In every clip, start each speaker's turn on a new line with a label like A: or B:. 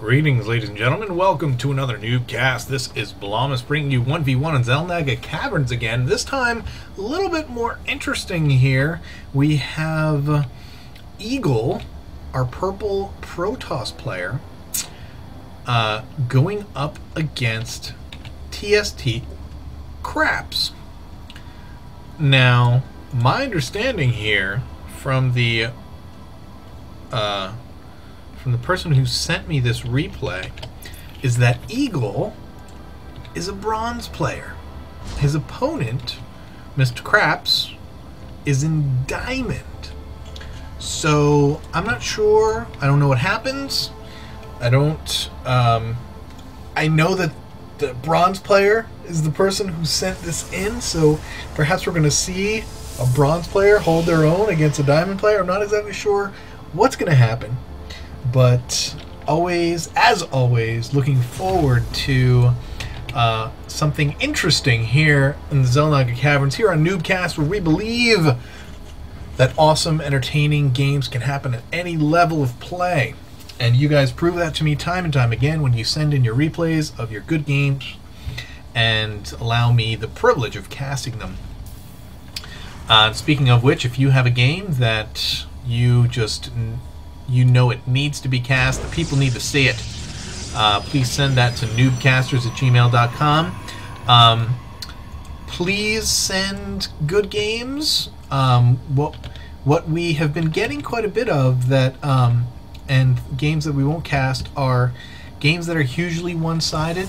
A: Greetings, ladies and gentlemen. Welcome to another NuubCast. This is Blomus bringing you 1v1 in Zelnaga Caverns again. This time, a little bit more interesting here. We have Eagle, our purple Protoss player, going up against TST Craps. Now, my understanding here from the person who sent me this replay is that Eagle is a bronze player. His opponent, Mr. Craps, is in diamond. So I'm not sure. I don't know what happens. I know that the bronze player is the person who sent this in, so perhaps we're going to see a bronze player hold their own against a diamond player. I'm not exactly sure what's going to happen. But as always, looking forward to something interesting here in the Zelnaga Caverns, here on NuubCast, where we believe that awesome, entertaining games can happen at any level of play. And you guys prove that to me time and time again when you send in your replays of your good games and allow me the privilege of casting them. Speaking of which, if you have a game that you know it needs to be cast, the people need to see it, please send that to noobcasters@gmail.com. Please send good games. What we have been getting quite a bit of, that and games that we won't cast, are games that are hugely one-sided.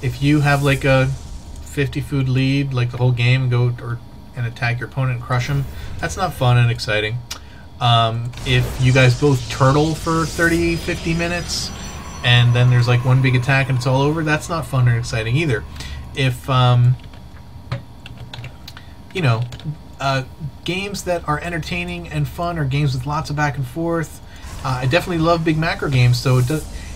A: If you have like a 50 food lead, like the whole game, and attack your opponent and crush him, that's not fun and exciting. If you guys both turtle for 30-50 minutes and then there's like one big attack and it's all over, that's not fun or exciting either. If games that are entertaining and fun are games with lots of back and forth. I definitely love big macro games, so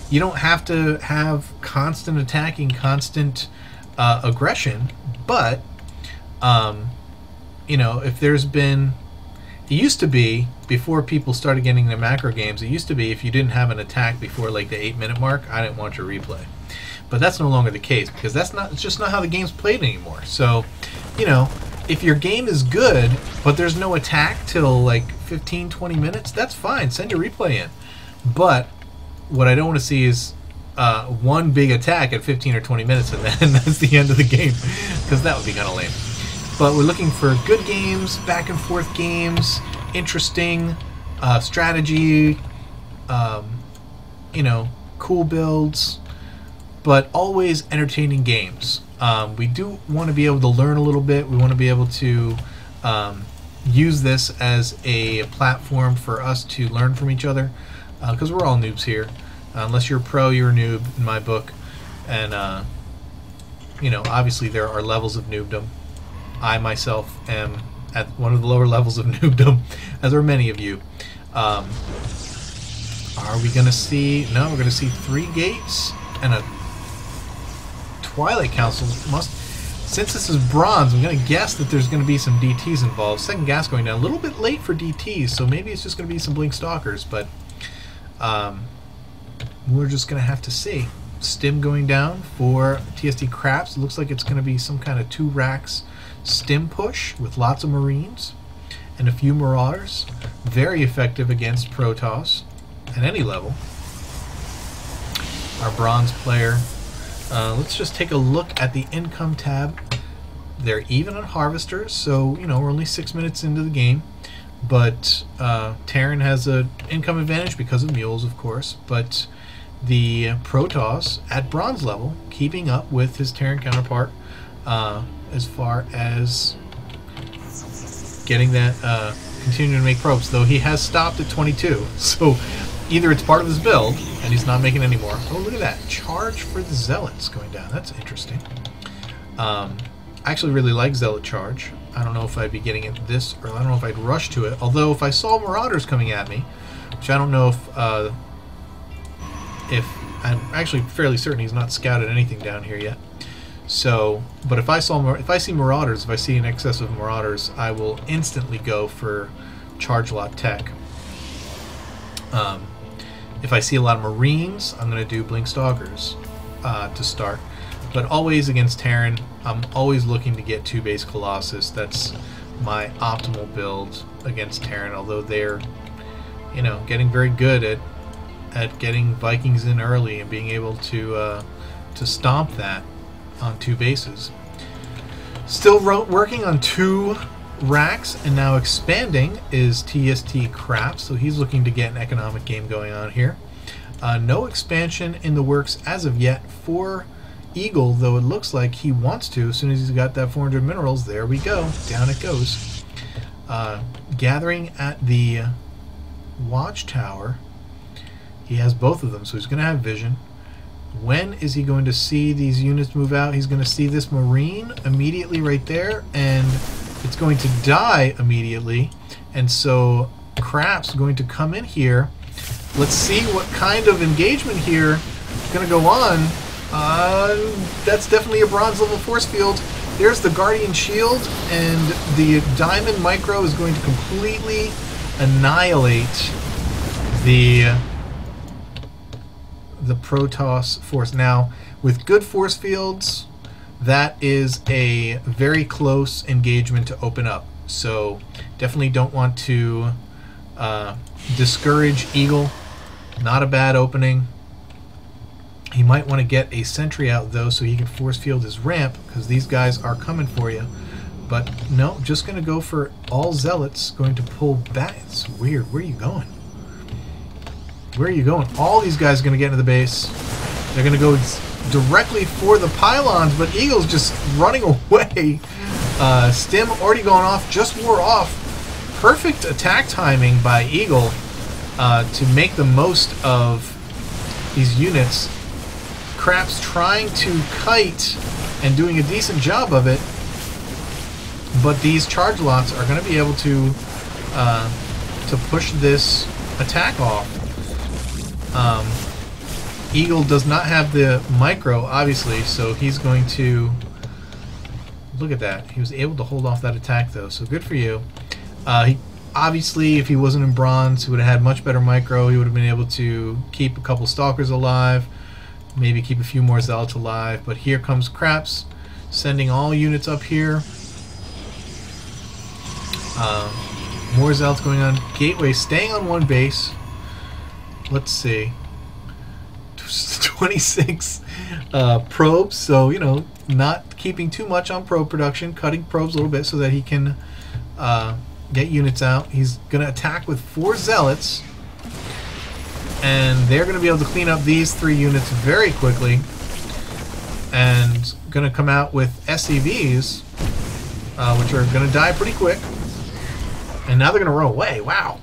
A: you don't have to have constant attacking, constant aggression, but if there's been, it used to be, before people started getting the macro games, it used to be if you didn't have an attack before like the 8-minute mark, I didn't want your replay. But that's no longer the case, because it's just not how the game's played anymore. So, if your game is good, but there's no attack till like 15-20 minutes, that's fine. Send your replay in. But what I don't want to see is one big attack at 15 or 20 minutes, and then that's the end of the game, because that would be kind of lame. But we're looking for good games, back and forth games, interesting strategy, cool builds, but always entertaining games. We do want to be able to learn a little bit. We want to be able to use this as a platform for us to learn from each other, because we're all noobs here. Unless you're a pro, you're a noob in my book. And obviously there are levels of noobdom. I myself am at one of the lower levels of noobdom, as are many of you. Are we going to see... No, we're going to see 3 gates and a Twilight Council. Since this is bronze, I'm going to guess that there's going to be some DTs involved. Second gas going down. A little bit late for DTs, so maybe it's just going to be some Blink Stalkers, but we're just going to have to see. Stim going down for TST Craps. It looks like it's going to be some kind of 2 racks stim push with lots of Marines and a few Marauders. Very effective against Protoss at any level. Our bronze player. Let's just take a look at the income tab. They're even on Harvesters, so we're only 6 minutes into the game. But Terran has an income advantage because of mules, of course. But the Protoss at bronze level, keeping up with his Terran counterpart, as far as getting that, continuing to make probes, though he has stopped at 22. So either it's part of his build and he's not making any more. Oh, look at that. Charge for the Zealots going down. That's interesting. I actually really like Zealot Charge. I don't know if I'd be getting into this, or I don't know if I'd rush to it. Although if I saw Marauders coming at me, which I don't know if I'm actually fairly certain he's not scouted anything down here yet. So, but if I see Marauders, if I see an excess of Marauders, I will instantly go for Charge Lot Tech. If I see a lot of Marines, I'm going to do Blink Stalkers to start. But always against Terran, I'm always looking to get 2 base Colossus. That's my optimal build against Terran, although they're, you know, getting very good at getting Vikings in early and being able to stomp that on 2 bases. Still working on 2 racks, and now expanding is TST Crap, so he's looking to get an economic game going on here. No expansion in the works as of yet for Eagle, though it looks like he wants to. As soon as he's got that 400 minerals, there we go, down it goes. Gathering at the watchtower. He has both of them, so he's going to have vision. When is he going to see these units move out? He's going to see this Marine immediately right there, and it's going to die immediately. And so Crap's going to come in here. Let's see what kind of engagement here is going to go on. That's definitely a bronze level force field. There's the Guardian Shield, and the Diamond Micro is going to completely annihilate the Protoss force. Now, with good force fields, that is a very close engagement to open up. So definitely don't want to discourage Eagle. Not a bad opening. He might want to get a sentry out, though, so he can force field his ramp, because these guys are coming for you. But no, just going to go for all Zealots, going to pull back. It's weird. Where are you going? Where are you going? All these guys are going to get into the base. They're going to go directly for the pylons, but Eagle's just running away. Stim already going off, just wore off. Perfect attack timing by Eagle to make the most of these units. Crap's trying to kite and doing a decent job of it, but these charge lots are going to be able to push this attack off. Eagle does not have the micro, obviously, so he's going to... Look at that. He was able to hold off that attack, though, so good for you. Obviously, if he wasn't in bronze, he would have had much better micro. He would have been able to keep a couple Stalkers alive, maybe keep a few more Zealots alive, but here comes Craps, sending all units up here. More Zealots going on. Gateway staying on 1 base. Let's see. 26 probes, so, you know, not keeping too much on probe production, cutting probes a little bit so that he can get units out. He's going to attack with 4 Zealots, and they're going to be able to clean up these 3 units very quickly, and going to come out with SCVs, which are going to die pretty quick, and now they're going to run away. Wow.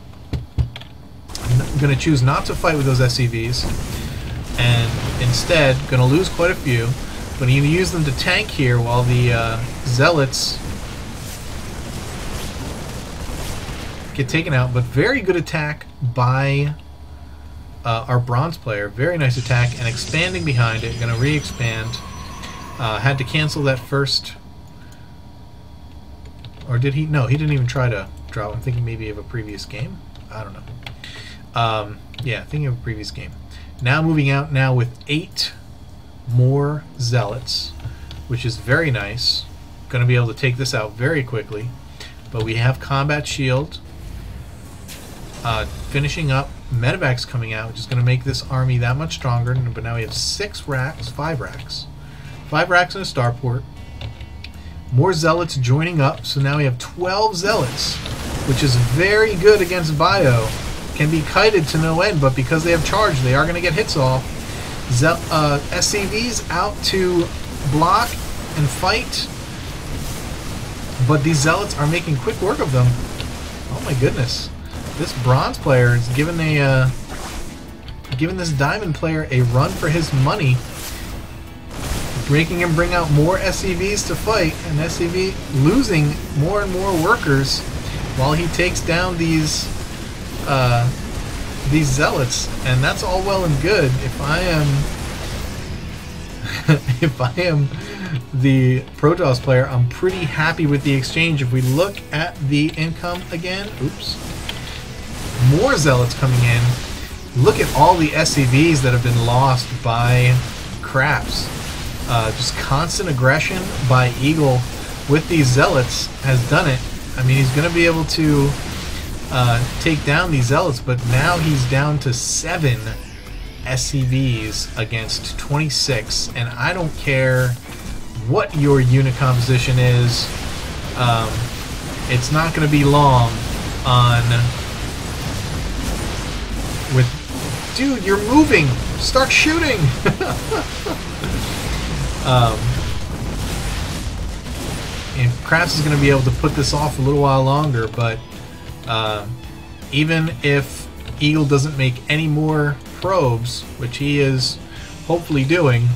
A: I'm going to choose not to fight with those SCVs, and instead going to lose quite a few, but I'm going to use them to tank here while the Zealots get taken out. But very good attack by our bronze player. Very nice attack, and expanding behind it. Going to re-expand. Had to cancel that first, or did he? No, he didn't even try to drop. I'm thinking maybe of a previous game. I don't know. Yeah, thinking of a previous game. Now moving out now with 8 more Zealots, which is very nice. Going to be able to take this out very quickly. But we have Combat Shield. Finishing up, Medevac's coming out, which is going to make this army that much stronger. But now we have 5 racks. 5 racks in a starport. More Zealots joining up, so now we have 12 Zealots, which is very good against Bio. Can be kited to no end, but because they have charge, they are going to get hits off. SCVs out to block and fight, but these Zealots are making quick work of them. Oh my goodness. This bronze player is giving this diamond player a run for his money, making him bring out more SCVs to fight, and SCV losing more and more workers while he takes down these Zealots. And that's all well and good. If I am the Protoss player, I'm pretty happy with the exchange. If we look at the income again, oops, more Zealots coming in. look at all the SCVs that have been lost by Craps. Just constant aggression by Eagle with these Zealots has done it. I mean, he's going to be able to take down these Zealots, but now he's down to 7 SCVs against 26, and I don't care what your unit composition is. It's not going to be long on with... Dude, you're moving! Start shooting! And Craps is going to be able to put this off a little while longer, but even if Eagle doesn't make any more probes, which he is hopefully doing,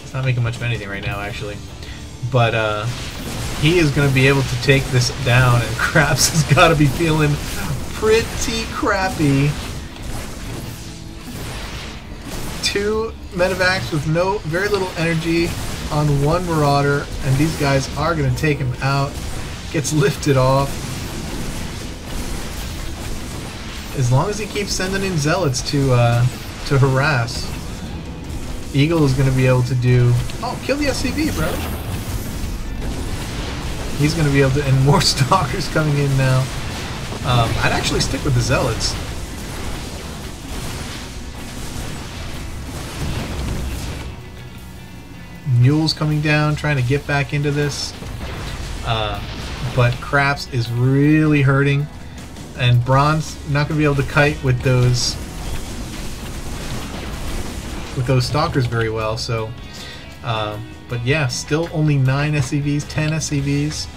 A: it's not making much of anything right now actually, but he is going to be able to take this down, and Craps has got to be feeling pretty crappy. 2 medevacs with very little energy on 1 Marauder, and these guys are going to take him out. Gets lifted off. As long as he keeps sending in Zealots to harass, Eagle is going to be able to do... Oh, kill the SCV, bro! He's going to be able to... And more Stalkers coming in now. I'd actually stick with the Zealots. Mule's coming down, trying to get back into this. But Craps is really hurting. And Bronze not going to be able to kite with those Stalkers very well. So, but yeah, still only 9 SCVs, 10 SCVs,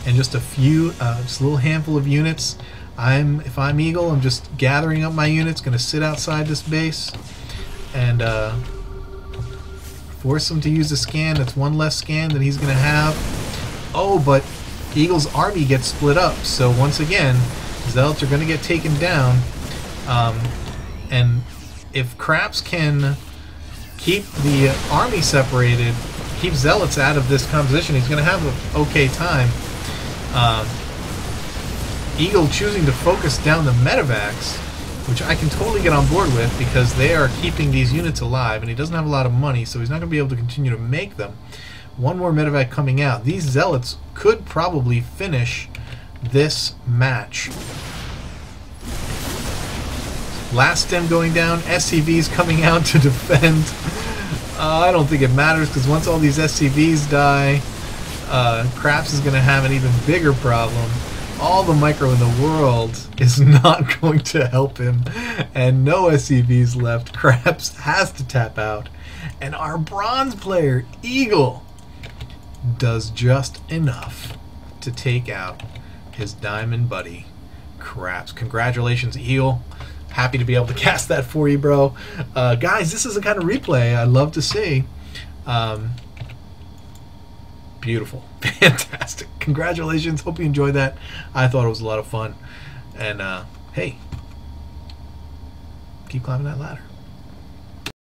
A: and just a few, just a little handful of units. If I'm Eagle, I'm just gathering up my units, going to sit outside this base, and force him to use a scan. That's 1 less scan that he's going to have. Oh, but Eagle's army gets split up, so once again, Zealots are going to get taken down. And if Craps can keep the army separated, keep Zealots out of this composition, he's going to have an okay time. Eagle choosing to focus down the medevacs, which I can totally get on board with because they are keeping these units alive, and he doesn't have a lot of money, so he's not going to be able to continue to make them. 1 more medevac coming out. These Zealots could probably finish this match. Last stem going down, SCVs coming out to defend. I don't think it matters because once all these SCVs die, Craps is going to have an even bigger problem. All the micro in the world is not going to help him, and no SCVs left. Craps has to tap out, and our bronze player, Eagle, does just enough to take out his diamond buddy, Craps. Congratulations, Eagle. Happy to be able to cast that for you, bro. Guys, this is the kind of replay I love to see. Beautiful. Fantastic. Congratulations. Hope you enjoyed that. I thought it was a lot of fun. And, hey, keep climbing that ladder.